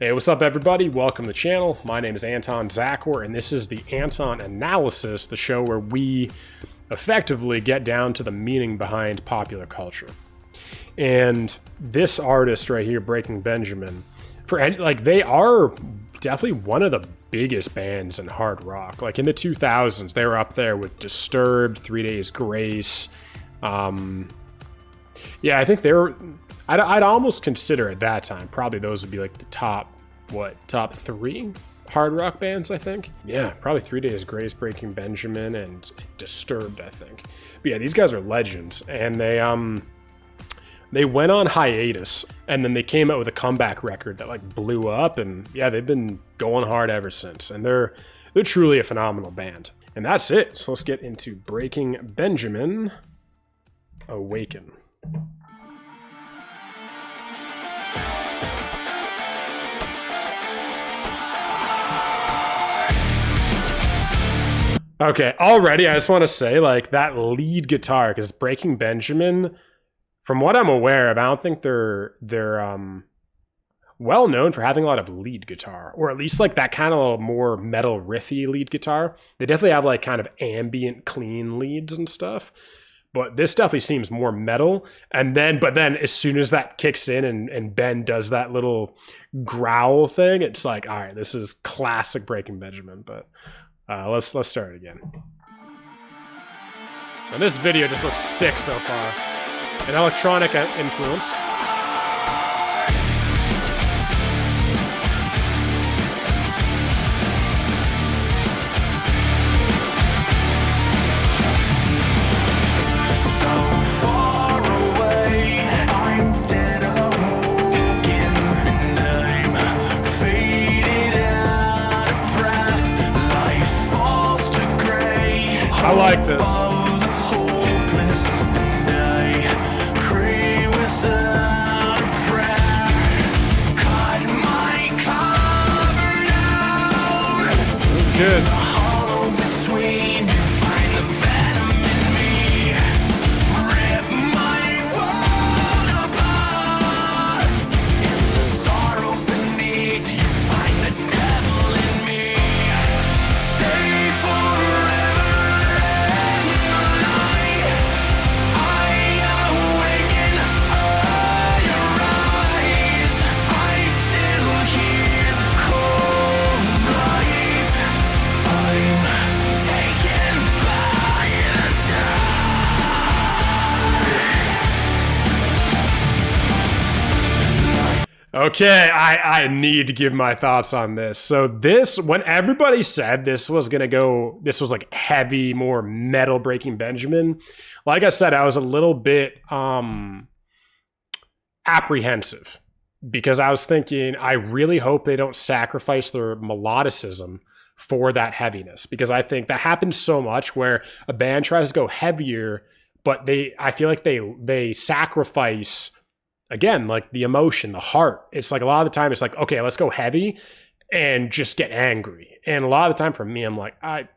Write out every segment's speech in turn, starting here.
Hey, what's up, everybody? Welcome to the channel. My name is Anton Zachor, and this is the Anton Analysis, the show where we effectively get down to the meaning behind popular culture. And this artist right here, Breaking Benjamin, they are definitely one of the biggest bands in hard rock. Like in the 2000s, they were up there with Disturbed, 3 Days Grace. I think they were. I'd almost consider at that time, probably those would be like the top three hard rock bands, I think. Yeah, probably 3 Days Grace, Breaking Benjamin, and Disturbed, I think. But yeah, these guys are legends, and they went on hiatus, and then they came out with a comeback record that like blew up, and yeah, they've been going hard ever since, and they're truly a phenomenal band. And that's it. So let's get into Breaking Benjamin, Awaken. Okay, already I just want to say, like, that lead guitar, because Breaking Benjamin, from what I'm aware of, I don't think they're well known for having a lot of lead guitar, or at least like that kind of more metal riffy lead guitar. They definitely have like kind of ambient clean leads and stuff, but this definitely seems more metal. But then as soon as that kicks in and Ben does that little growl thing, it's like, all right, this is classic Breaking Benjamin. But let's start again. And this video just looks sick so far. An electronic influence. I like this. This is good. Okay, I need to give my thoughts on this. So when everybody said this was like heavy, more metal Breaking Benjamin, like I said, I was a little bit apprehensive, because I was thinking, I really hope they don't sacrifice their melodicism for that heaviness, because I think that happens so much where a band tries to go heavier, but I feel like they sacrifice, again, like the emotion, the heart. It's like a lot of the time it's like, okay, let's go heavy and just get angry. And a lot of the time for me, I'm like, I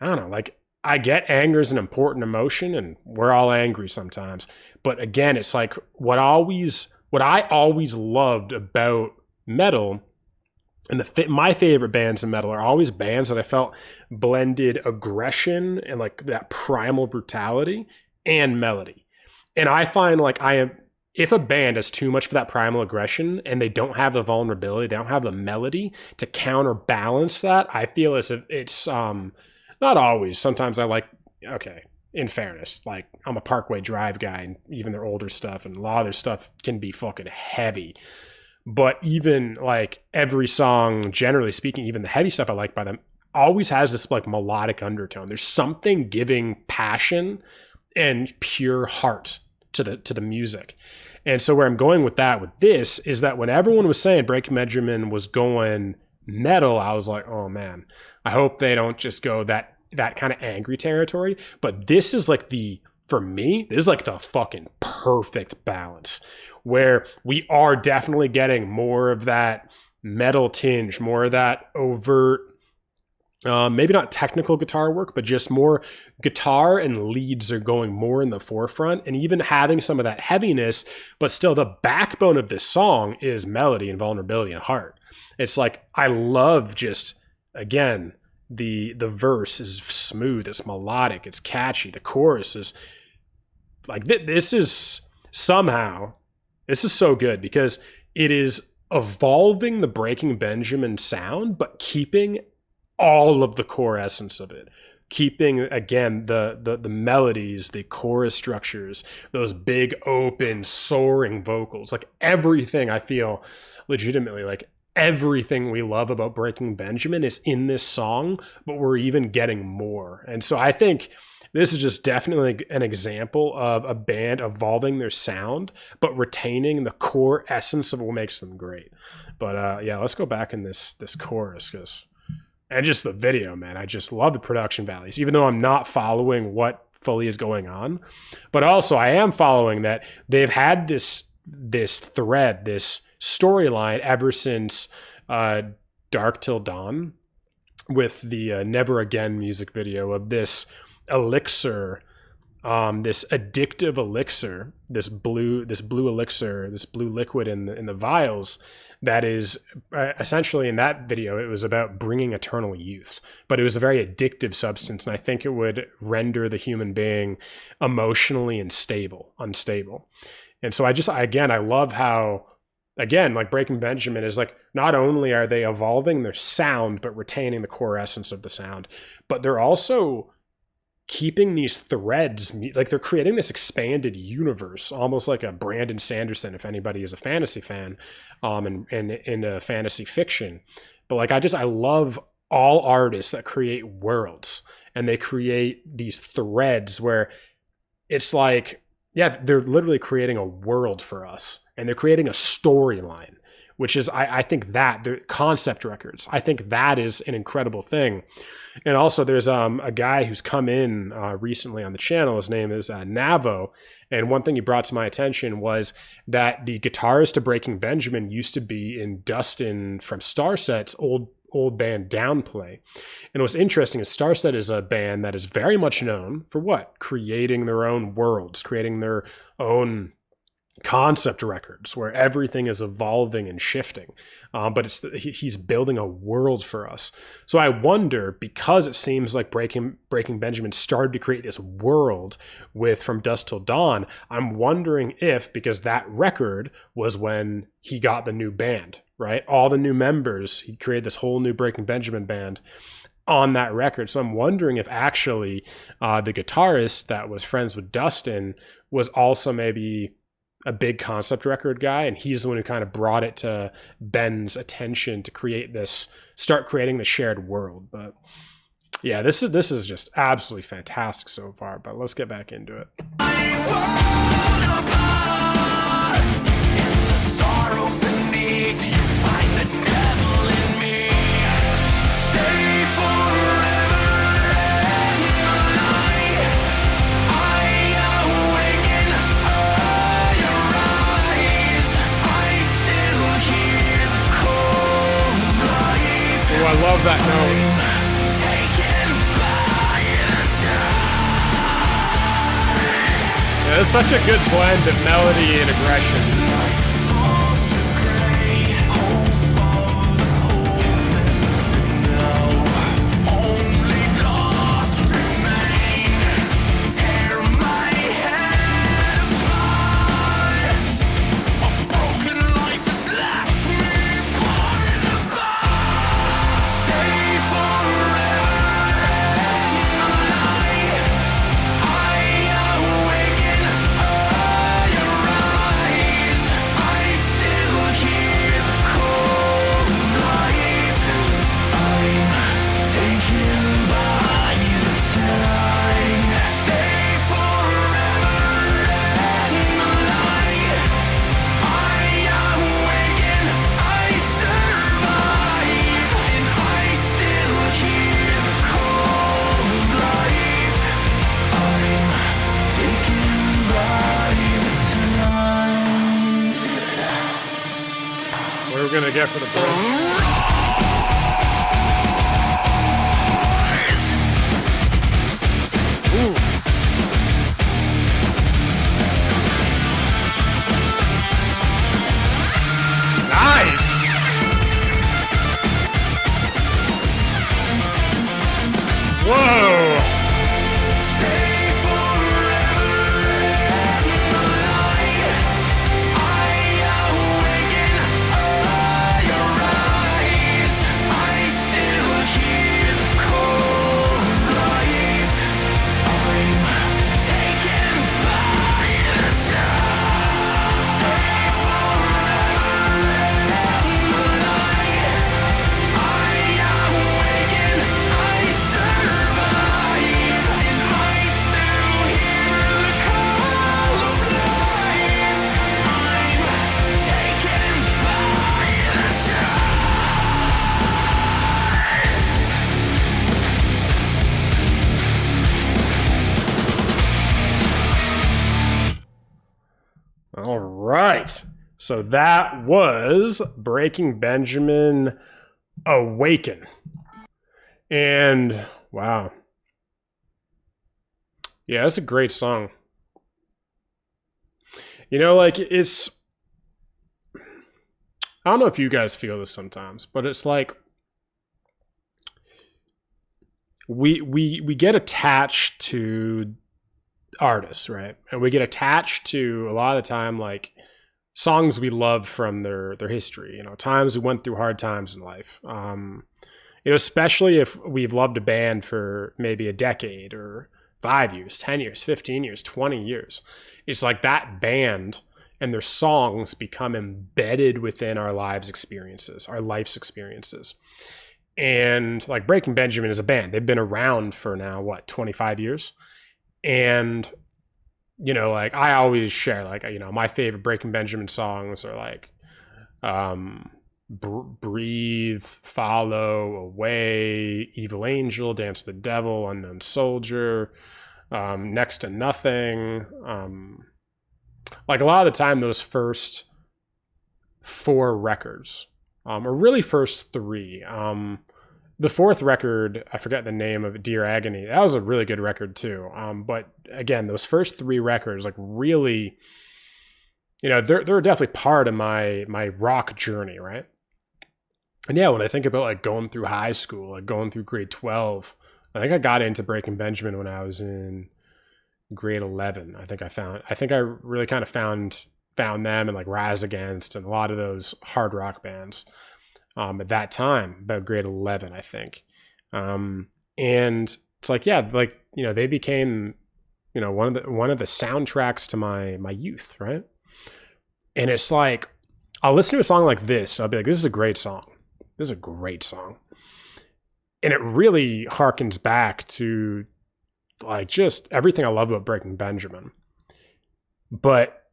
don't know, like I get anger is an important emotion and we're all angry sometimes. But again, it's like what I always loved about metal, and my favorite bands in metal are always bands that I felt blended aggression and like that primal brutality and melody. And I find like if a band has too much for that primal aggression and they don't have the vulnerability, they don't have the melody to counterbalance that, I feel as if it's not always. Sometimes I like, okay, in fairness, like I'm a Parkway Drive guy, and even their older stuff and a lot of their stuff can be fucking heavy. But even like every song, generally speaking, even the heavy stuff I like by them, always has this like melodic undertone. There's something giving passion and pure heart to the music. And so where I'm going with this is that when everyone was saying Breaking Benjamin was going metal, I was like, oh man, I hope they don't just go that kind of angry territory. But this is like for me, this is like the fucking perfect balance, where we are definitely getting more of that metal tinge, more of that overt maybe not technical guitar work, but just more guitar and leads are going more in the forefront, and even having some of that heaviness, but still the backbone of this song is melody and vulnerability and heart. It's like, I love just, again, the verse is smooth, it's melodic, it's catchy. The chorus is like, this is so good because it is evolving the Breaking Benjamin sound, but keeping all of the core essence of it, keeping, again, the melodies, the chorus structures, those big open soaring vocals, like everything. I feel legitimately like everything we love about Breaking Benjamin is in this song, but we're even getting more. And so I think this is just definitely an example of a band evolving their sound, but retaining the core essence of what makes them great. But yeah, let's go back in this chorus, and just the video, man. I just love the production values, even though I'm not following what fully is going on. But also I am following that they've had this thread, this storyline ever since Dark Till Dawn, with the Never Again music video of this elixir, this addictive elixir, this blue elixir, this blue liquid in the vials, that is essentially, in that video, it was about bringing eternal youth, but it was a very addictive substance, and I think it would render the human being emotionally unstable. And so I love how, again, like Breaking Benjamin is like, not only are they evolving their sound, but retaining the core essence of the sound, but they're also keeping these threads, like they're creating this expanded universe, almost like a Brandon Sanderson, if anybody is a fantasy fan, and in fantasy fiction. But like, I love all artists that create worlds, and they create these threads where it's like, yeah, they're literally creating a world for us, and they're creating a storyline, which is, I think that the concept records, I think that is an incredible thing. And also there's a guy who's come in recently on the channel. His name is Navo. And one thing he brought to my attention was that the guitarist to Breaking Benjamin used to be in Dustin from Starset's old band Downplay. And what's interesting is Starset is a band that is very much known for what? Creating their own worlds, creating their own concept records where everything is evolving and shifting, but he's building a world for us. So I wonder, because it seems like Breaking Benjamin started to create this world with From Dusk Till Dawn, I'm wondering if, because that record was when he got the new band, right? All the new members, he created this whole new Breaking Benjamin band on that record. So I'm wondering if actually the guitarist that was friends with Dustin was also maybe a big concept record guy, and he's the one who kind of brought it to Ben's attention to start creating the shared world. But yeah, this is just absolutely fantastic so far, but let's get back into it. I love that note. Yeah, it's such a good blend of melody and aggression. What are we gonna get for the bridge? Nice. Whoa. Stay forever in the light. I awaken, your eyes. I still hear the call of life. I'm taken by the tide. Stay forever in the light. I awaken, I survive, and I still hear the call of life. I'm taken by the tide. All right. So that was Breaking Benjamin Awaken. And wow. Yeah, that's a great song. You know, like it's, I don't know if you guys feel this sometimes, but it's like we get attached to artists, right? And we get attached to a lot of the time like songs we love from their history, you know, times we went through hard times in life. You know, especially if we've loved a band for maybe a decade or 5 years, 10 years, 15 years, 20 years. It's like that band and their songs become embedded within our lives experiences, our life's experiences. And like Breaking Benjamin is a band. They've been around for now, what, 25 years? And, you know, like I always share, like, you know, my favorite Breaking Benjamin songs are like Breathe, Follow, Away, Evil Angel, Dance with the Devil, Unknown Soldier, Next to Nothing. Like a lot of the time, those first 4 records, or really first 3. The 4th record, I forget the name of it, Dear Agony. That was a really good record too. But again, those first 3 records, like really, you know, they're definitely part of my rock journey, right? And yeah, when I think about like going through high school, like going through grade 12, I think I got into Breaking Benjamin when I was in grade 11. I think I really kind of found them and like Rise Against and a lot of those hard rock bands. At that time, about grade 11, I think. And it's like, yeah, like, you know, they became, you know, one of the soundtracks to my youth, right? And it's like, I'll listen to a song like this. I'll be like, this is a great song. This is a great song. And it really harkens back to like just everything I love about Breaking Benjamin. But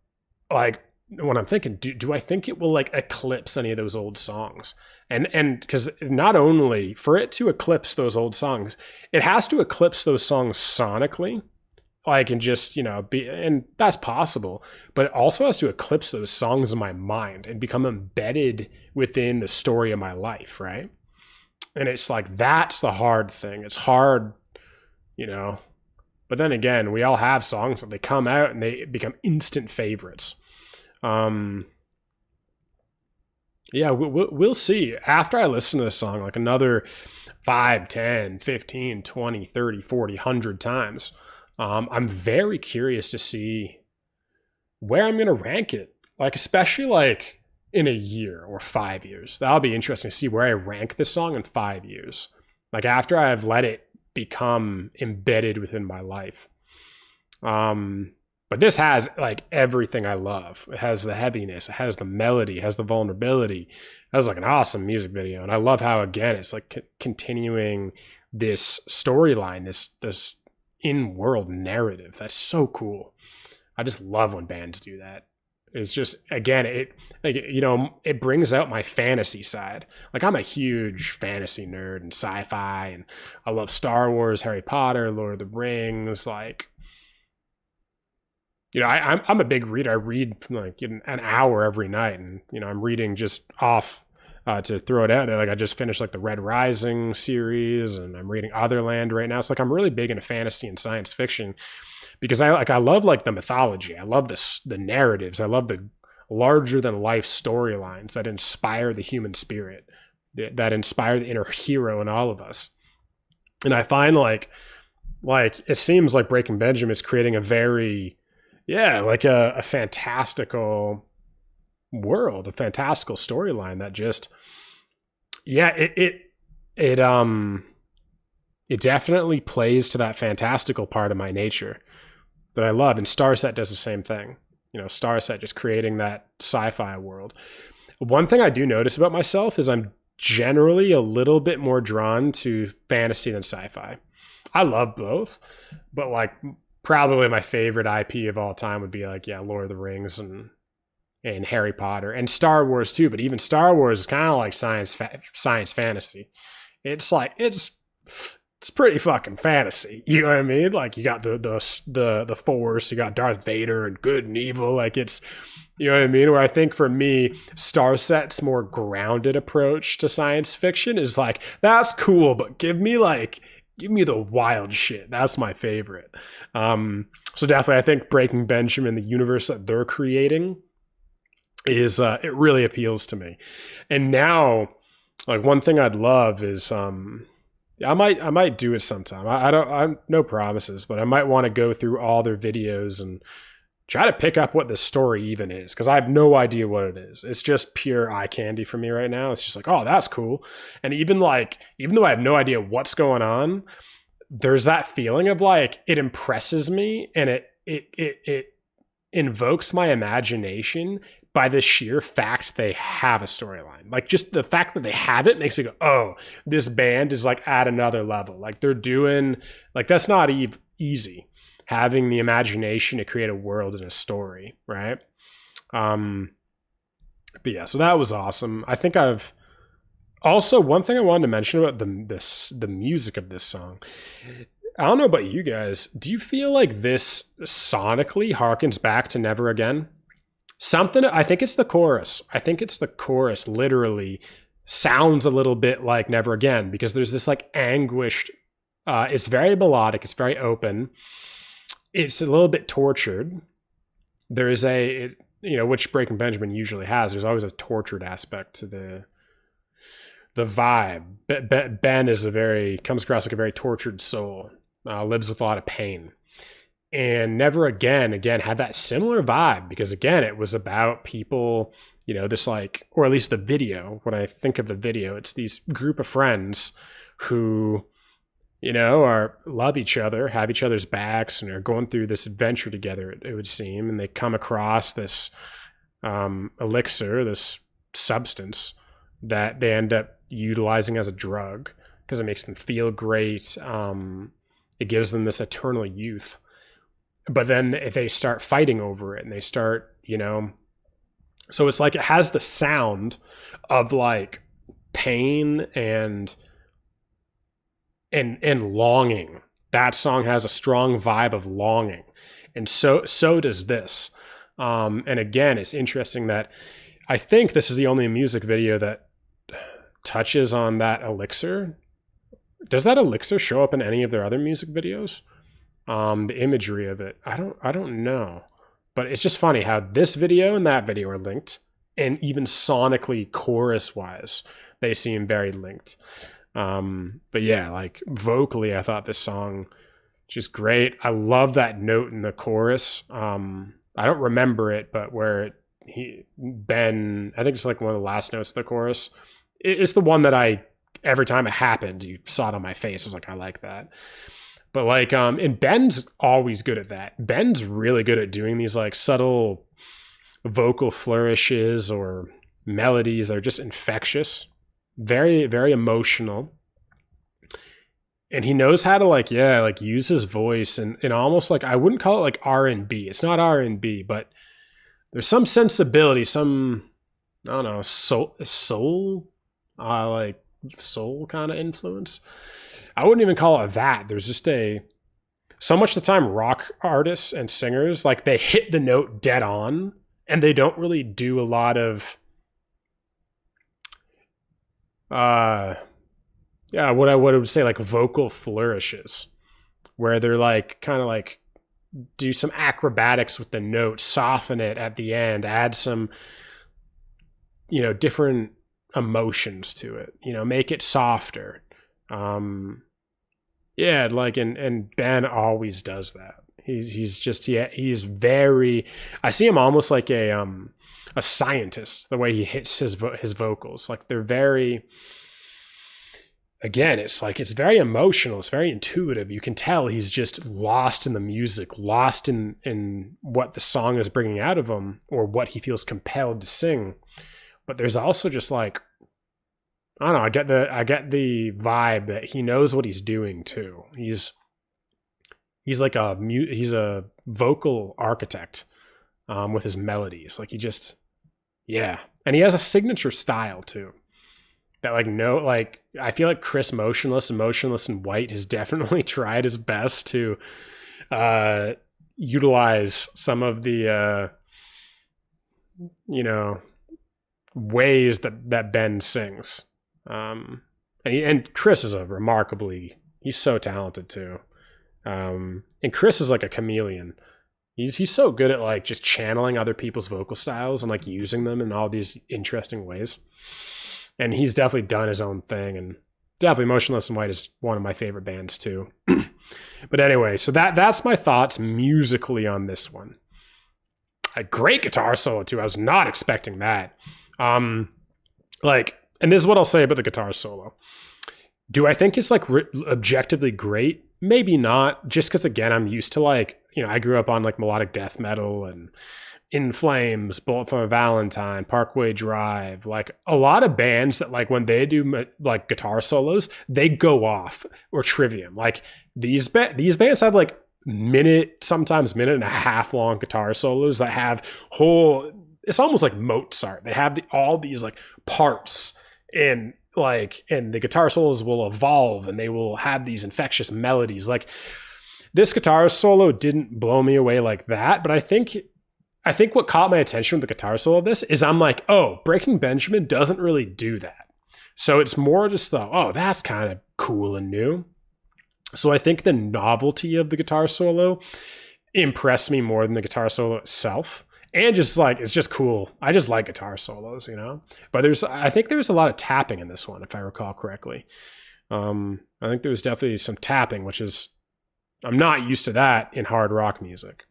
like, when I'm thinking, do I think it will like eclipse any of those old songs? And because not only for it to eclipse those old songs, it has to eclipse those songs sonically, like, and just, you know, be, and that's possible, but it also has to eclipse those songs in my mind and become embedded within the story of my life, right? And it's like, that's the hard thing. It's hard, you know, but then again, we all have songs that they come out and they become instant favorites. Yeah, we'll see. After I listen to this song, like another 5, 10, 15, 20, 30, 40, 100 times, I'm very curious to see where I'm going to rank it. Like, especially like in a year or 5 years. That'll be interesting to see where I rank this song in 5 years. Like after I've let it become embedded within my life. But this has like everything I love. It has the heaviness, it has the melody, it has the vulnerability. It has like an awesome music video. And I love how, again, it's like continuing this storyline, this in-world narrative. That's so cool. I just love when bands do that. It's just, again, it, like, you know, it brings out my fantasy side. Like, I'm a huge fantasy nerd and sci-fi, and I love Star Wars, Harry Potter, Lord of the Rings. Like, you know, I'm a big reader. I read like an hour every night, and, you know, I'm reading just off to throw it out there. Like I just finished like the Red Rising series, and I'm reading Otherland right now. So like I'm really big into fantasy and science fiction because I love like the mythology. I love the narratives. I love the larger than life storylines that inspire the human spirit, that inspire the inner hero in all of us. And I find like it seems like Breaking Benjamin is creating a very, like a fantastical world, a fantastical storyline that just, it definitely plays to that fantastical part of my nature that I love. And Starset does the same thing. You know, Starset just creating that sci-fi world. One thing I do notice about myself is I'm generally a little bit more drawn to fantasy than sci-fi. I love both, but like probably my favorite IP of all time would be like, Lord of the Rings and Harry Potter and Star Wars too. But even Star Wars is kind of like science fantasy. It's like, it's pretty fucking fantasy. You know what I mean? Like you got the Force, you got Darth Vader and good and evil. Like it's, you know what I mean? Where I think for me, Starset's more grounded approach to science fiction is like, that's cool, but give me the wild shit. That's my favorite. So definitely I think Breaking Benjamin, the universe that they're creating is, it really appeals to me. And now like one thing I'd love is, I might do it sometime. I'm no promises, but I might want to go through all their videos and try to pick up what the story even is, because I have no idea what it is. It's just pure eye candy for me right now. It's just like, oh, that's cool. And even though I have no idea what's going on, there's that feeling of like it impresses me, and it invokes my imagination by the sheer fact they have a storyline. Like just the fact that they have it makes me go, oh, this band is like at another level. Like they're doing, like that's not easy, having the imagination to create a world and a story, right? But yeah, so that was awesome. I think I've also, one thing I wanted to mention about the music of this song. I don't know about you guys. Do you feel like this sonically harkens back to Never Again? I think it's the chorus. Literally sounds a little bit like Never Again, because there's this like anguished, it's very melodic, it's very open. It's a little bit tortured. There is which Breaking Benjamin usually has. There's always a tortured aspect to the vibe. Ben comes across like a very tortured soul, lives with a lot of pain. And Never Again had that similar vibe, because again, it was about people, this like, or at least the video, when I think of the video, it's these group of friends who, love each other, have each other's backs, and are going through this adventure together, it would seem. And they come across this elixir, this substance that they end up utilizing as a drug because it makes them feel great. It gives them this eternal youth. But then they start fighting over it, and they start, so it's like it has the sound of like pain and longing. That song has a strong vibe of longing, and so does this. And again, it's interesting that I think this is the only music video that touches on that elixir. Does that elixir show up in any of their other music videos? The imagery of it, I don't know, but it's just funny how this video and that video are linked, and even sonically, chorus wise, they seem very linked. But yeah, like vocally, I thought this song just great. I love that note in the chorus. I don't remember it, but where Ben, I think it's like one of the last notes of the chorus. It's the one that every time it happened, you saw it on my face. I was like, I like that. But like, and Ben's always good at that. Ben's really good at doing these like subtle vocal flourishes or melodies that are just infectious, very, very emotional. And he knows how to use his voice and almost like, I wouldn't call it like R&B. It's not R&B, but there's some sensibility, I don't know, soul kind of influence. I wouldn't even call it that. There's just so much of the time rock artists and singers, like they hit the note dead on, and they don't really do a lot of yeah, what I would say like vocal flourishes, where they're like kind of like do some acrobatics with the note, soften it at the end, add some, different emotions to it, make it softer. Yeah, like and Ben always does that. He's very, I see him almost like a scientist, the way he hits his vocals. Like they're very, again, it's like it's very emotional, it's very intuitive. You can tell he's just lost in the music, lost in what the song is bringing out of him or what he feels compelled to sing. But there's also just like, I don't know, I get the vibe that he knows what he's doing too. He's like he's a vocal architect with his melodies. Like yeah. And he has a signature style too. That I feel like Chris Motionless and White has definitely tried his best to utilize some of the ways that Ben sings. And Chris is he's so talented too. And Chris is like a chameleon. He's so good at like just channeling other people's vocal styles and like using them in all these interesting ways. And he's definitely done his own thing, and definitely Motionless in White is one of my favorite bands too. But anyway, so that's my thoughts musically on this one. A great guitar solo too. I was not expecting that. And this is what I'll say about the guitar solo. Do I think it's like objectively great? Maybe not, just because again, I'm used to like, I grew up on like melodic death metal and In Flames, Bullet for a Valentine, Parkway Drive, like a lot of bands that like when they do like guitar solos, they go off, or Trivium. Like these bands have like sometimes minute and a half long guitar solos that have it's almost like Mozart. They have all these like parts and the guitar solos will evolve and they will have these infectious melodies. Like this guitar solo didn't blow me away like that, but I think what caught my attention with the guitar solo of this is I'm like, oh, Breaking Benjamin doesn't really do that. So it's more just that's kind of cool and new. So I think the novelty of the guitar solo impressed me more than the guitar solo itself. And just like, it's just cool. I just like guitar solos, But I think there's a lot of tapping in this one, if I recall correctly. I think there was definitely some tapping, which is, I'm not used to that in hard rock music.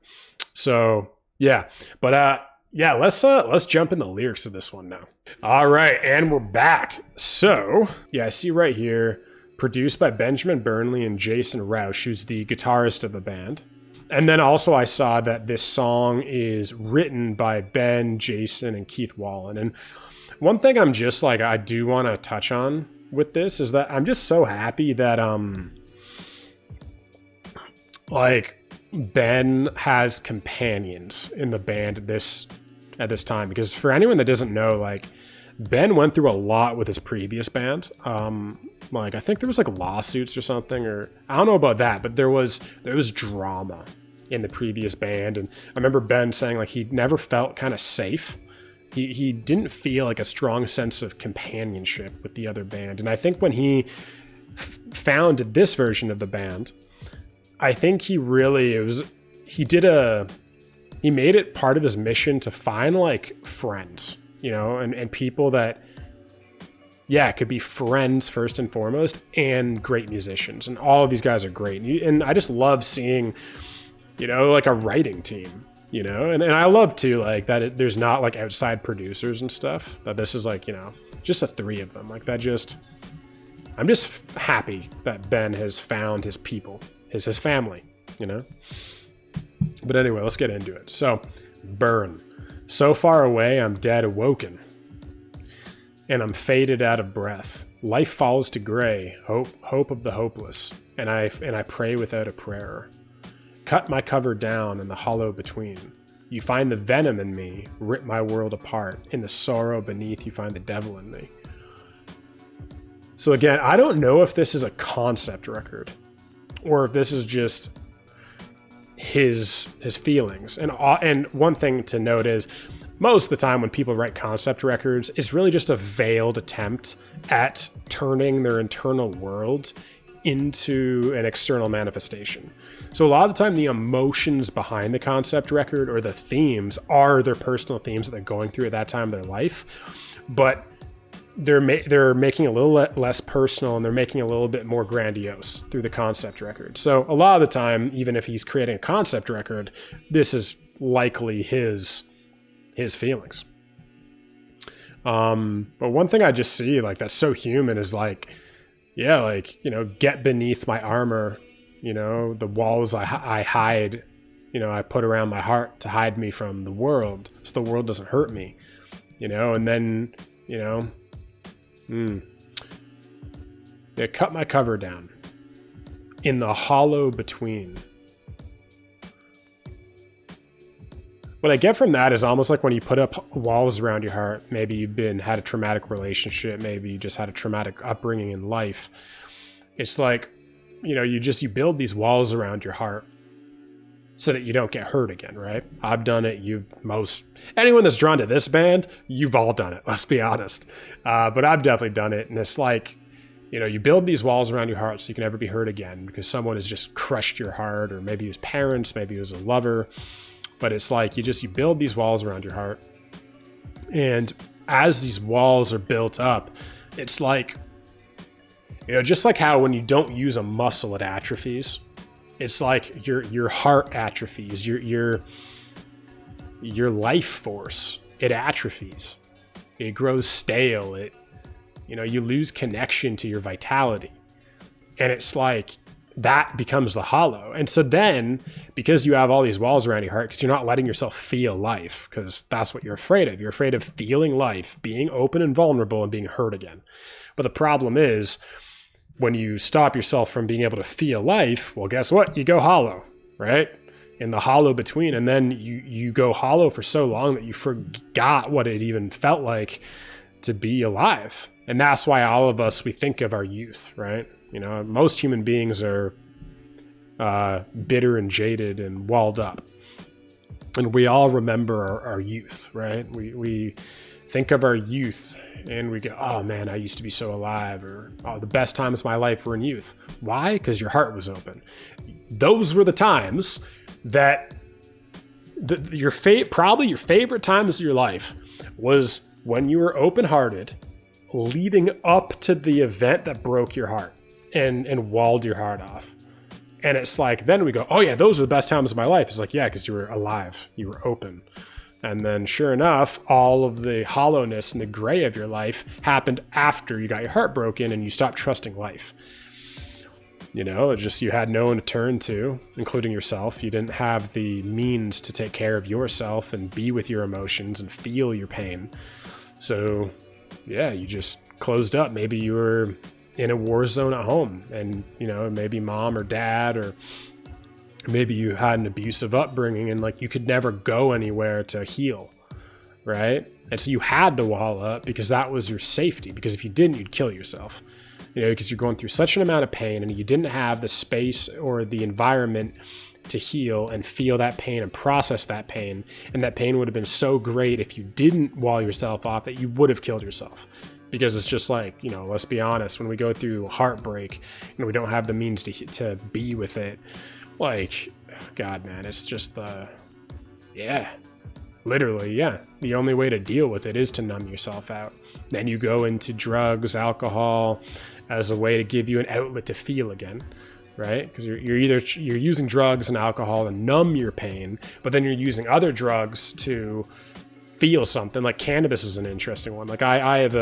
So yeah, but let's jump in the lyrics of this one now. All right, and we're back. So yeah, I see right here, produced by Benjamin Burnley and Jason Roush, who's the guitarist of the band. And then also I saw that this song is written by Ben, Jason, and Keith Wallen. And one thing I'm just like, I do want to touch on with this is that I'm just so happy that like Ben has companions in the band at this time, because for anyone that doesn't know, like Ben went through a lot with his previous band. Like I think there was like lawsuits or something, or I don't know about that, but there was drama in the previous band. And I remember Ben saying like he never felt kind of safe. He didn't feel like a strong sense of companionship with the other band. And I think when he founded this version of the band, I think he made it part of his mission to find like friends, and people that, could be friends first and foremost, and great musicians. And all of these guys are great. And I just love seeing, like a writing team, and I love too, like that there's not like outside producers and stuff, that this is like, just the three of them. Like I'm just happy that Ben has found his people, his family, But anyway, let's get into it. So, Burn. So far away, I'm dead awoken, and I'm faded out of breath. Life falls to gray, hope of the hopeless, and I pray without a prayer. Cut my cover down in the hollow between. You find the venom in me, rip my world apart. In the sorrow beneath, you find the devil in me. So again, I don't know if this is a concept record, or if this is just his feelings. And one thing to note is most of the time when people write concept records, it's really just a veiled attempt at turning their internal world into an external manifestation. So a lot of the time the emotions behind the concept record or the themes are their personal themes that they're going through at that time of their life, but they're making a little less personal, and they're making a little bit more grandiose through the concept record. So a lot of the time, even if he's creating a concept record, this is likely his feelings. But one thing I just see like that's so human is like, yeah, like, you know, get beneath my armor, you know, the walls I hide, you know, I put around my heart to hide me from the world so the world doesn't hurt me, you know, and then, you know, yeah, cut my cover down in the hollow between. What I get from that is almost like when you put up walls around your heart, maybe you've had a traumatic relationship, maybe you just had a traumatic upbringing in life. It's like, you know, you build these walls around your heart so that you don't get hurt again, right? I've done it. Anyone that's drawn to this band, you've all done it. Let's be honest. But I've definitely done it. And it's like, you know, you build these walls around your heart so you can never be hurt again because someone has just crushed your heart, or maybe it was parents, maybe it was a lover. But it's like you build these walls around your heart. And as these walls are built up, it's like, you know, just like how when you don't use a muscle, it atrophies. It's like your heart atrophies, your life force, it atrophies. It grows stale. You lose connection to your vitality. And it's like that becomes the hollow. And so then, because you have all these walls around your heart, because you're not letting yourself feel life, because that's what you're afraid of. You're afraid of feeling life, being open and vulnerable, and being hurt again. But the problem is, when you stop yourself from being able to feel life, well, guess what? You go hollow, right? In the hollow between. And then you go hollow for so long that you forgot what it even felt like to be alive. And that's why all of us, we think of our youth, right? You know, most human beings are bitter and jaded and walled up. And we all remember our youth, right? We think of our youth and we go, oh man, I used to be so alive, or oh, the best times of my life were in youth. Why? Because your heart was open. Those were the times that probably your favorite times of your life was when you were open-hearted, leading up to the event that broke your heart and walled your heart off. And it's like, then we go, oh yeah, those are the best times of my life. It's like, yeah, because you were alive, you were open. And then sure enough, all of the hollowness and the gray of your life happened after you got your heart broken and you stopped trusting life. You know, you had no one to turn to, including yourself. You didn't have the means to take care of yourself and be with your emotions and feel your pain. So yeah, you just closed up. Maybe you were in a war zone at home, and, you know, maybe mom or dad, or maybe you had an abusive upbringing and like you could never go anywhere to heal, right? And so you had to wall up because that was your safety, because if you didn't, you'd kill yourself, you know, because you're going through such an amount of pain and you didn't have the space or the environment to heal and feel that pain and process that pain. And that pain would have been so great if you didn't wall yourself off that you would have killed yourself. Because it's just like, you know, let's be honest, when we go through heartbreak and we don't have the means to be with it, like, God, man, it's just literally, the only way to deal with it is to numb yourself out. Then you go into drugs, alcohol as a way to give you an outlet to feel again, right? Because you're using drugs and alcohol to numb your pain, but then you're using other drugs to feel something. Like cannabis is an interesting one. Like I've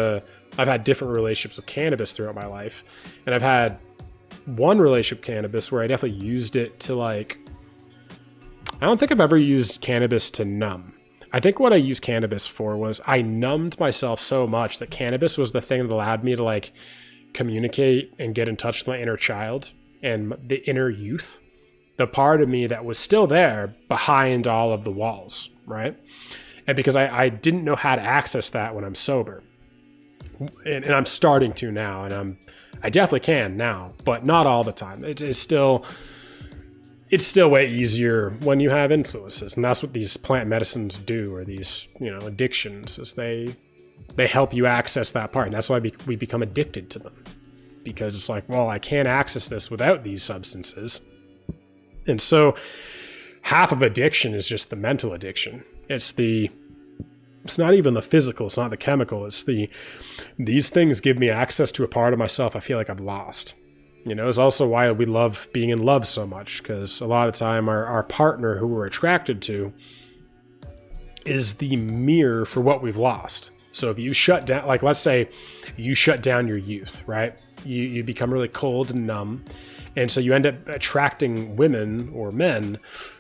had different relationships with cannabis throughout my life, and I've had one relationship with cannabis where I definitely used it to like, I don't think I've ever used cannabis to numb. I think what I used cannabis for was I numbed myself so much that cannabis was the thing that allowed me to like communicate and get in touch with my inner child and the inner youth, the part of me that was still there behind all of the walls, right? And because I didn't know how to access that when I'm sober. And I'm starting to now, and I definitely can now, but not all the time. It is still, it's still way easier when you have influences. And that's what these plant medicines do, or these, addictions, is they help you access that part. And that's why we become addicted to them. Because it's like, well, I can't access this without these substances. And so half of addiction is just the mental addiction. It's not even the physical, it's not the chemical, it's these things give me access to a part of myself I feel like I've lost. It's also why we love being in love so much, because a lot of the time our partner who we're attracted to is the mirror for what we've lost. So if you shut down, like let's say you shut down your youth, right? You become really cold and numb. And so you end up attracting women or men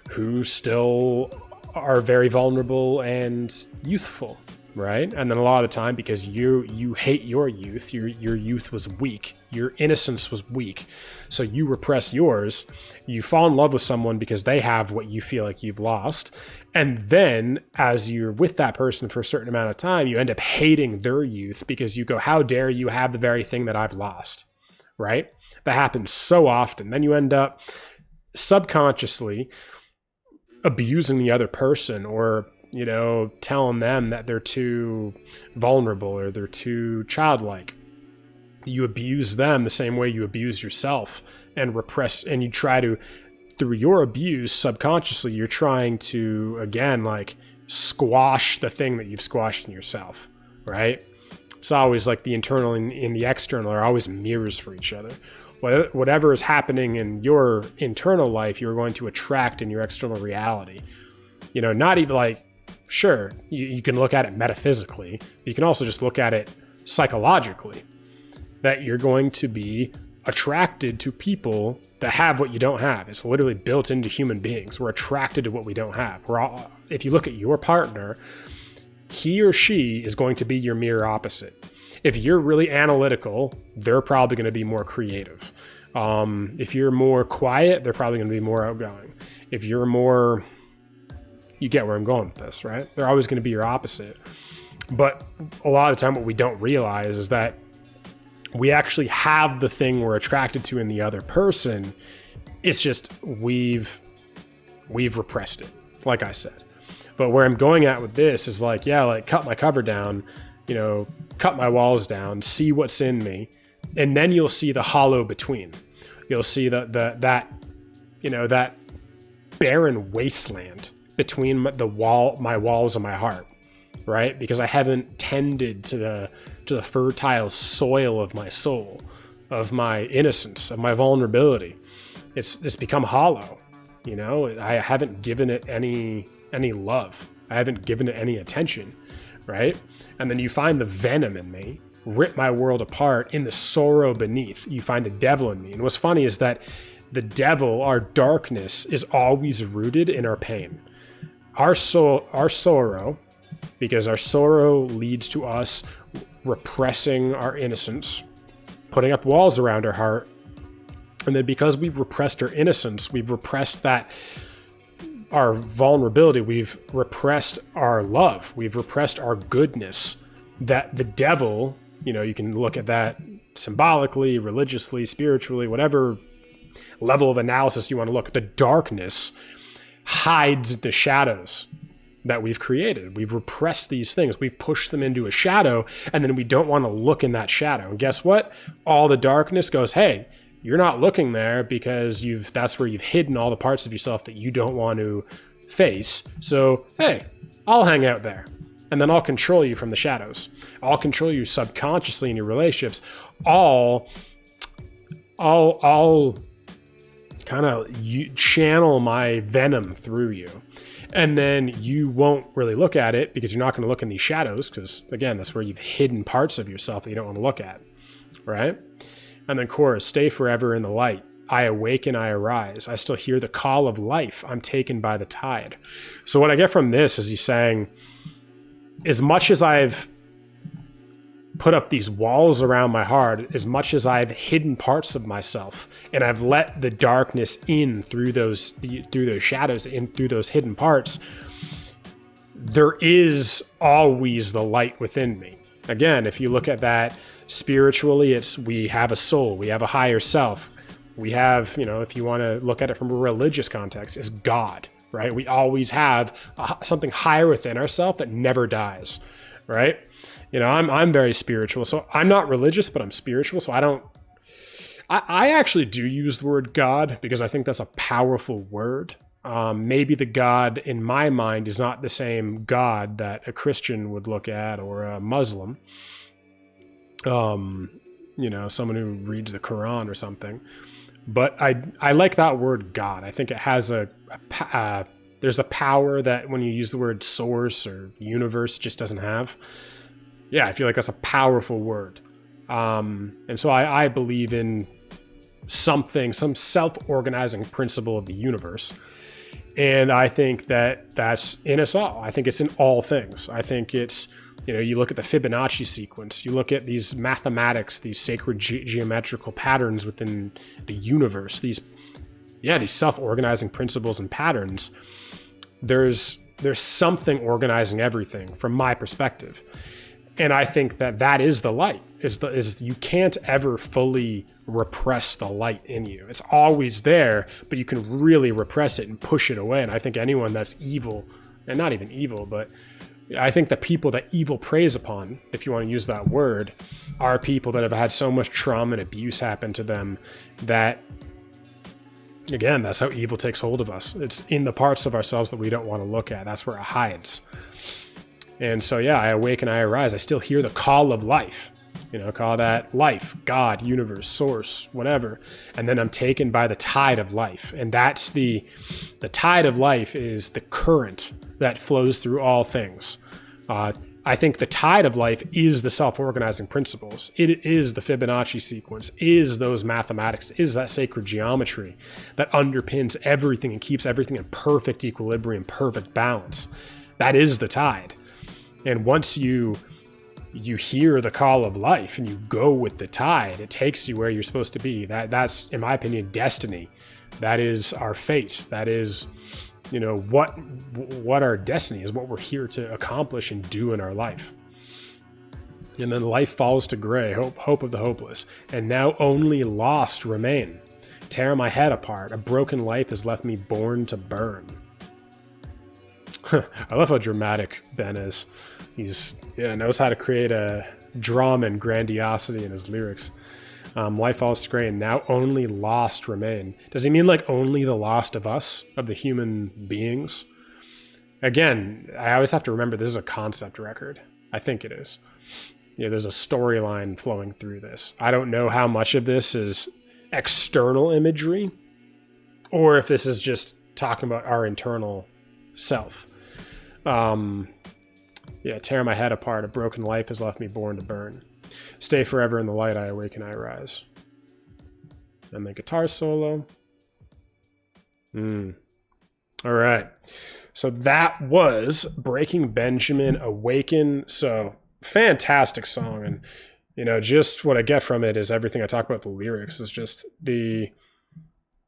who still are very vulnerable and youthful, right? And then a lot of the time, because you hate your youth, your youth was weak, your innocence was weak, so you repress yours, you fall in love with someone because they have what you feel like you've lost, and then as you're with that person for a certain amount of time, you end up hating their youth because you go, how dare you have the very thing that I've lost, right? That happens so often. Then you end up subconsciously abusing the other person, or telling them that they're too vulnerable or they're too childlike. You abuse them the same way you abuse yourself and repress, and you try to, through your abuse, subconsciously, you're trying to, again, like squash the thing that you've squashed in yourself, right? It's always like the internal and the external are always mirrors for each other. Whatever is happening in your internal life, you're going to attract in your external reality. Not even like, sure, you can look at it metaphysically. You can also just look at it psychologically, that you're going to be attracted to people that have what you don't have. It's literally built into human beings. We're attracted to what we don't have. If you look at your partner, he or she is going to be your mirror opposite. If you're really analytical, they're probably going to be more creative. If you're more quiet, they're probably going to be more outgoing. If you're more, you get where I'm going with this, right? They're always going to be your opposite. But a lot of the time what we don't realize is that we actually have the thing we're attracted to in the other person. It's just we've repressed it, like I said. But where I'm going at with this is like, yeah, like cut my cover down, cut my walls down, see what's in me, and then you'll see the hollow between. You'll see that barren wasteland between my walls and my heart, right? Because I haven't tended to the fertile soil of my soul, of my innocence, of my vulnerability. It's become hollow. I haven't given it any love. I haven't given it any attention, right? And then you find the venom in me, rip my world apart. In the sorrow beneath, you find the devil in me. And what's funny is that the devil, our darkness, is always rooted in our pain. Our sorrow, because our sorrow leads to us repressing our innocence, putting up walls around our heart. And then because we've repressed our innocence, we've repressed our vulnerability, we've repressed our love, we've repressed our goodness, that the devil, you can look at that symbolically, religiously, spiritually, whatever level of analysis you want to look at, the darkness hides the shadows that we've created. We've repressed these things. We push them into a shadow, and then we don't want to look in that shadow. And guess what? All the darkness goes, hey, you're not looking there because that's where you've hidden all the parts of yourself that you don't want to face. So, hey, I'll hang out there. And then I'll control you from the shadows. I'll control you subconsciously in your relationships. I'll kind of channel my venom through you. And then you won't really look at it because you're not going to look in these shadows because, again, that's where you've hidden parts of yourself that you don't want to look at, right? And then chorus, stay forever in the light. I awaken, I arise. I still hear the call of life. I'm taken by the tide. So what I get from this is he's saying, as much as I've put up these walls around my heart, as much as I've hidden parts of myself and I've let the darkness in through those shadows, in through those hidden parts, there is always the light within me. Again, if you look at that spiritually, we have a soul, we have a higher self. We have, if you want to look at it from a religious context, is God, right? We always have something higher within ourselves that never dies, right? I'm very spiritual, so I'm not religious, but I'm spiritual. So I actually do use the word God because I think that's a powerful word. Maybe the God in my mind is not the same God that a Christian would look at, or a Muslim, someone who reads the Quran or something. But I like that word God. I think it has there's a power that when you use the word source or universe just doesn't have. Yeah, I feel like that's a powerful word. And so I believe in some self-organizing principle of the universe. And I think that that's in us all. I think it's in all things. I think it's, you look at the Fibonacci sequence, you look at these mathematics, these sacred geometrical patterns within the universe, these self-organizing principles and patterns. There's something organizing everything from my perspective. And I think that is the light, is you can't ever fully repress the light in you. It's always there, but you can really repress it and push it away. And I think anyone that's evil, and not even evil, but I think the people that evil preys upon, if you want to use that word, are people that have had so much trauma and abuse happen to them that, again, that's how evil takes hold of us. It's in the parts of ourselves that we don't want to look at. That's where it hides. And so, I awaken, I arise. I still hear the call of life, call that life, God, universe, source, whatever. And then I'm taken by the tide of life. And that's the tide of life is the current that flows through all things. I think the tide of life is the self-organizing principles. It is the Fibonacci sequence, is those mathematics, is that sacred geometry that underpins everything and keeps everything in perfect equilibrium, perfect balance. That is the tide. And once you hear the call of life and you go with the tide, it takes you where you're supposed to be. That's, in my opinion, destiny. That is our fate. That is, what our destiny is, what we're here to accomplish and do in our life. And then life falls to gray, hope of the hopeless. And now only lost remain. Tear my head apart. A broken life has left me born to burn. I love how dramatic Ben is. He's knows how to create a drama and grandiosity in his lyrics. Life falls to gray, and now only lost remain. Does he mean like only the lost of us, of the human beings? Again, I always have to remember this is a concept record. I think it is. There's a storyline flowing through this. I don't know how much of this is external imagery or if this is just talking about our internal self. Tear my head apart. A broken life has left me born to burn. Stay forever in the light. I awaken, I rise. And the guitar solo. All right. So that was Breaking Benjamin, Awaken. So fantastic song. And, just what I get from it is everything I talk about the lyrics is just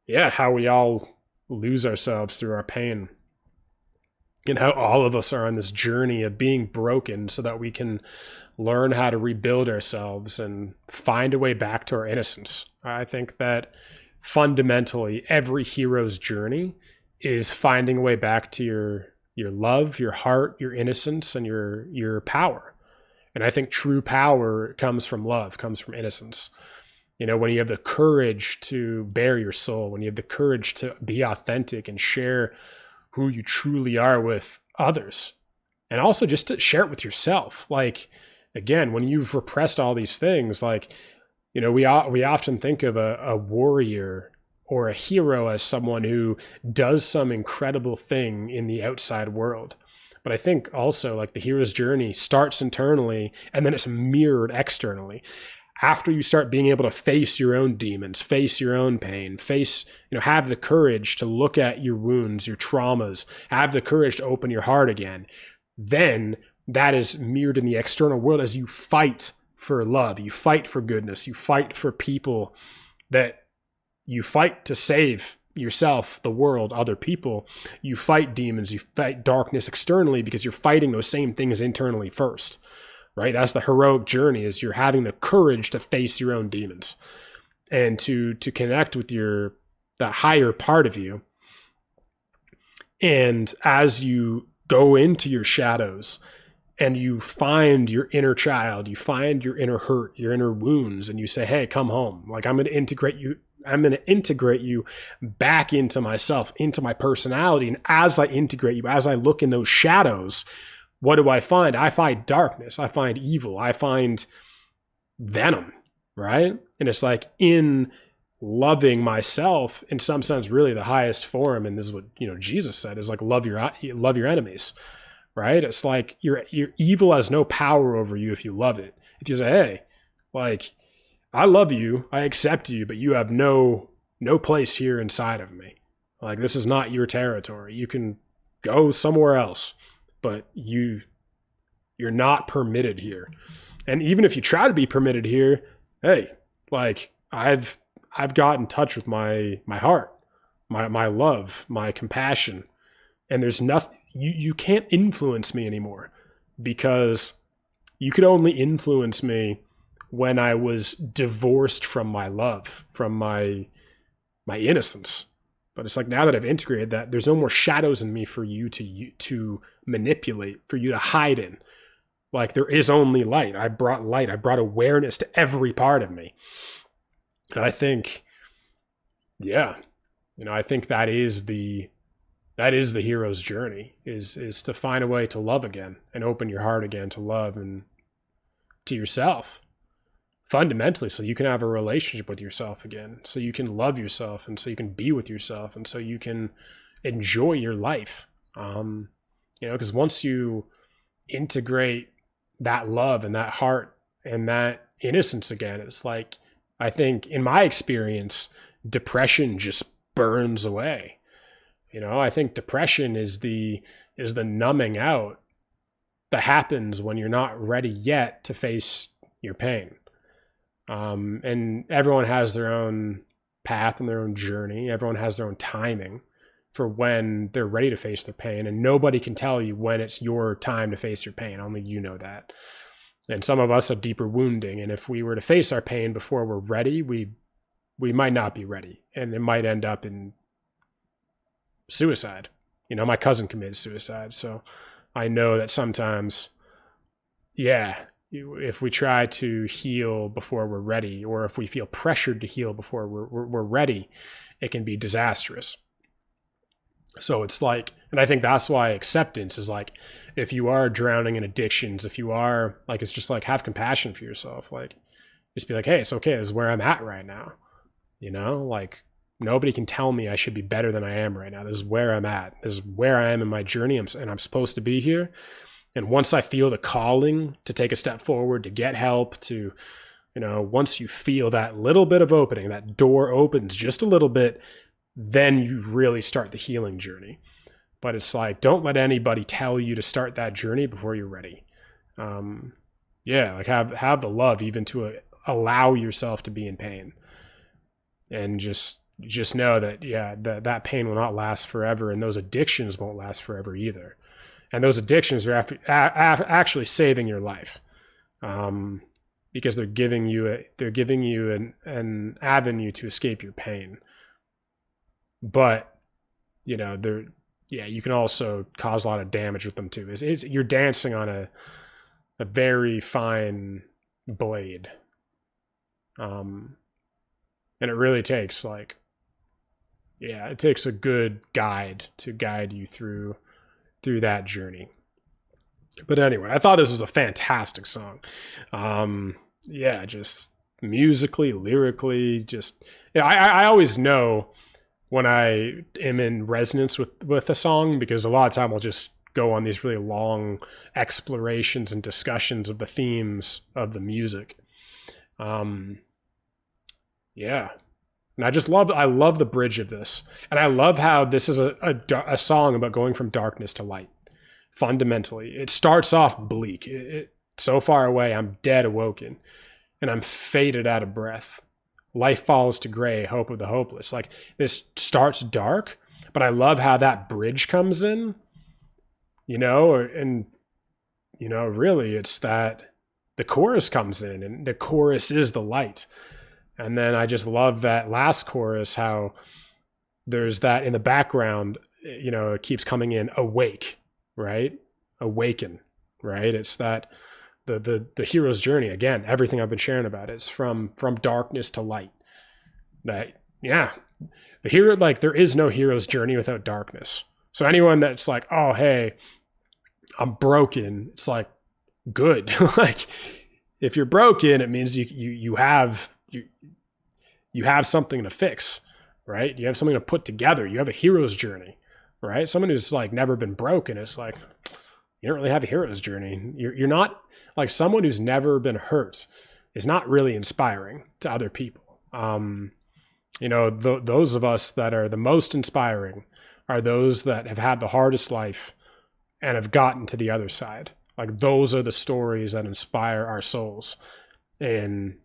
how we all lose ourselves through our pain. And how all of us are on this journey of being broken so that we can learn how to rebuild ourselves and find a way back to our innocence. I think that fundamentally every hero's journey is finding a way back to your love, your heart, your innocence, and your power. And I think true power comes from love, comes from innocence. When you have the courage to bare your soul, when you have the courage to be authentic and share who you truly are with others, and also just to share it with yourself. Like, again, when you've repressed all these things, we often think of a warrior or a hero as someone who does some incredible thing in the outside world. But I think also like the hero's journey starts internally and then it's mirrored externally. After you start being able to face your own demons, face your own pain, have the courage to look at your wounds, your traumas, have the courage to open your heart again, then that is mirrored in the external world as you fight for love, you fight for goodness, you fight for people, that you fight to save yourself, the world, other people. You fight demons, you fight darkness externally because you're fighting those same things internally first. Right? That's the heroic journey, is you're having the courage to face your own demons. and to connect with the higher part of you. And as you go into your shadows and you find your inner child, you find your inner hurt, your inner wounds, and you say, hey, come home. Like, I'm going to integrate you back into myself, into my personality. And as I integrate you, as I look in those shadows, what do I find? I find darkness. I find evil. I find venom, right? And it's like, in loving myself, in some sense, really the highest form, and this is what, Jesus said, is like, love your enemies, right? It's like your evil has no power over you if you love it. If you say, hey, like, I love you, I accept you, but you have no place here inside of me. Like, this is not your territory. You can go somewhere else, but you're not permitted here. And even if you try to be permitted here, hey, like, I've got in touch with my heart, my love, my compassion, and there's nothing, you can't influence me anymore, because you could only influence me when I was divorced from my love, from my innocence. But it's like, now that I've integrated that, there's no more shadows in me for you to manipulate, for you to hide in. Like, there is only light. I brought light. I brought awareness to every part of me. And I think, I think that is the hero's journey, is to find a way to love again and open your heart again to love and to yourself, fundamentally, so you can have a relationship with yourself again, so you can love yourself, and so you can be with yourself, and so you can enjoy your life. Because once you integrate that love and that heart and that innocence again, it's like, I think, in my experience, depression just burns away. I think depression is the numbing out that happens when you're not ready yet to face your pain. And everyone has their own path and their own journey. Everyone has their own timing for when they're ready to face their pain. And nobody can tell you when it's your time to face your pain. Only you know that. And some of us have deeper wounding. And if we were to face our pain before we're ready, we might not be ready. And it might end up in suicide. My cousin committed suicide. So I know that sometimes, if we try to heal before we're ready, or if we feel pressured to heal before we're ready, it can be disastrous. So it's like, and I think that's why acceptance is like, if you are drowning in addictions, if you are like, it's just like, have compassion for yourself. Like, just be like, hey, it's okay. This is where I'm at right now. Like, nobody can tell me I should be better than I am right now. This is where I'm at. This is where I am in my journey. And I'm supposed to be here. And once I feel the calling to take a step forward, to get help, to, once you feel that little bit of opening, that door opens just a little bit, then you really start the healing journey. But it's like, don't let anybody tell you to start that journey before you're ready. Like have the love even to allow yourself to be in pain, and just know that, that pain will not last forever, and those addictions won't last forever either. And those addictions are actually saving your life, because they're giving you an avenue to escape your pain. But you can also cause a lot of damage with them too. You're dancing on a very fine blade, and it really takes it takes a good guide to guide you through that journey. But anyway, I thought this was a fantastic song. Just musically, lyrically, I always know when I am in resonance with a song, because a lot of time I'll just go on these really long explorations and discussions of the themes of the music. And I love the bridge of this. And I love how this is a song about going from darkness to light. Fundamentally, it starts off bleak. So far away, I'm dead awoken, and I'm faded out of breath. Life falls to gray, hope of the hopeless. Like, this starts dark, but I love how that bridge comes in, really it's that the chorus comes in, and the chorus is the light. And then I just love that last chorus, how there's that in the background, you know, it keeps coming in, awake, right? Awaken, right? It's that the hero's journey. Again, everything I've been sharing about is from darkness to light. That, yeah, the hero, like, there is no hero's journey without darkness. So anyone that's like, oh, hey, I'm broken, it's like, good. Like, if you're broken, it means you have something to fix, right? You have something to put together. You have a hero's journey, right? Someone who's like never been broken, it's like, you don't really have a hero's journey. You're not, like, someone who's never been hurt is not really inspiring to other people. You know, those of us that are the most inspiring are those that have had the hardest life and have gotten to the other side. Like, those are the stories that inspire our souls and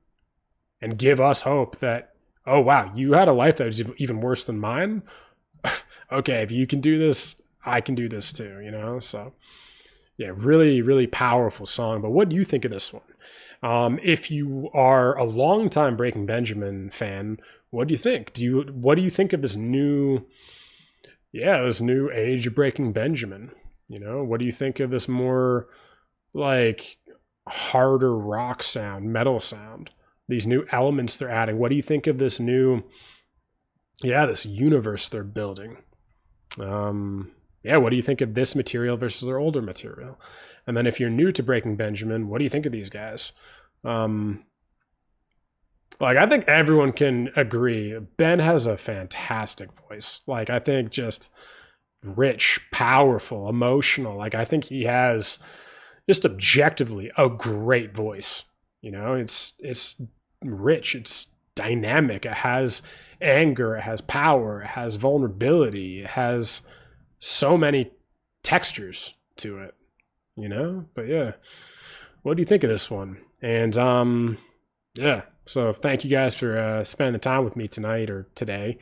give us hope that, oh, wow, you had a life that was even worse than mine. Okay, if you can do this, I can do this too, you know? So, yeah, really, really powerful song. But what do you think of this one? If you are a longtime Breaking Benjamin fan, what do you think? What do you think of this new age of Breaking Benjamin? You know, what do you think of this more like harder rock sound, metal sound? These new elements they're adding. What do you think of this new, this universe they're building? What do you think of this material versus their older material? And then if you're new to Breaking Benjamin, what do you think of these guys? Like, I think everyone can agree, Ben has a fantastic voice. Like, I think just rich, powerful, emotional. Like, I think he has just objectively a great voice. You know, it's rich, it's dynamic, it has anger, it has power, it has vulnerability, it has so many textures to it, you know? But yeah, what do you think of this one? And so thank you guys for spending the time with me tonight or today.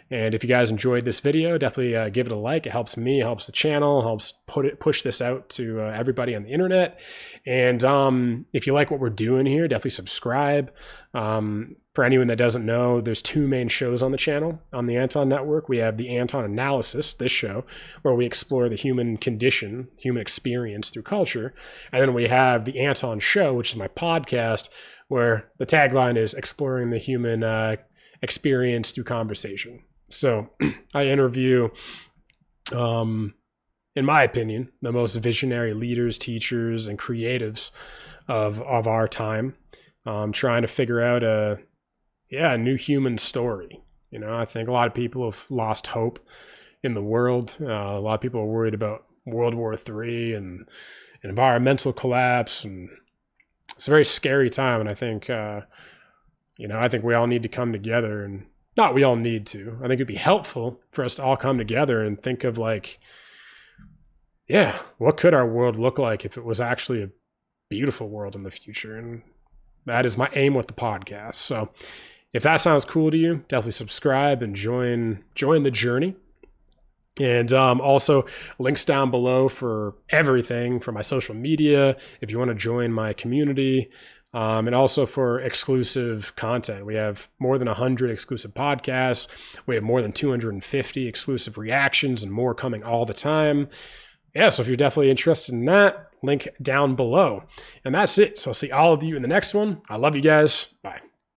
And if you guys enjoyed this video, definitely give it a like. It helps me, it helps the channel, helps push this out to everybody on the internet. And if you like what we're doing here, definitely subscribe. For anyone that doesn't know, there's two main shows on the channel, on the Anton Network. We have the Anton Analysis, this show, where we explore the human condition, human experience through culture. And then we have the Anton Show, which is my podcast, where the tagline is exploring the human experience through conversation. So I interview, in my opinion, the most visionary leaders, teachers, and creatives of our time, trying to figure out a new human story. You know, I think a lot of people have lost hope in the world. A lot of people are worried about World War III and environmental collapse, and it's a very scary time. And I think, I think we all need to come together, and not we all need to. I think it'd be helpful for us to all come together and think of, like, what could our world look like if it was actually a beautiful world in the future? And that is my aim with the podcast. So if that sounds cool to you, definitely subscribe and join the journey. And also links down below for everything, for my social media, if you want to join my community, and also for exclusive content. We have more than 100 exclusive podcasts. We have more than 250 exclusive reactions and more coming all the time. Yeah, so if you're definitely interested in that, link down below. And that's it. So I'll see all of you in the next one. I love you guys. Bye.